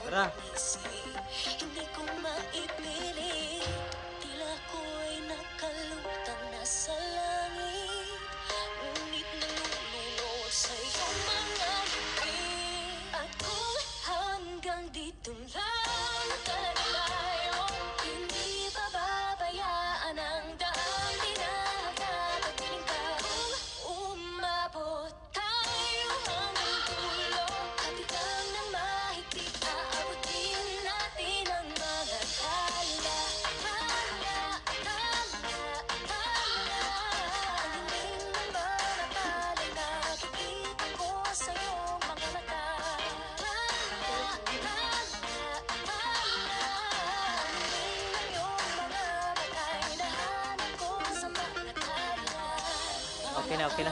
Tara. Hindi ko maipilit, tila ko'y nakalutang nasa langit, ngunit nalulunod sa iyong mga ngiti. At kung hanggang dito lang talaga tayo, hindi pababayaan ang daan, di na nakakapiling ka. Kung umabot tayo hanggang dulo, hatigang ng mahigpit, aabutin natin ang mga tala. Ang hiling ng mga pala'y nakikita ko sa iyong mga mata. Ang hiling ng iyong mga mata'y nahanap ko sa mga tala. Okay na, okay na.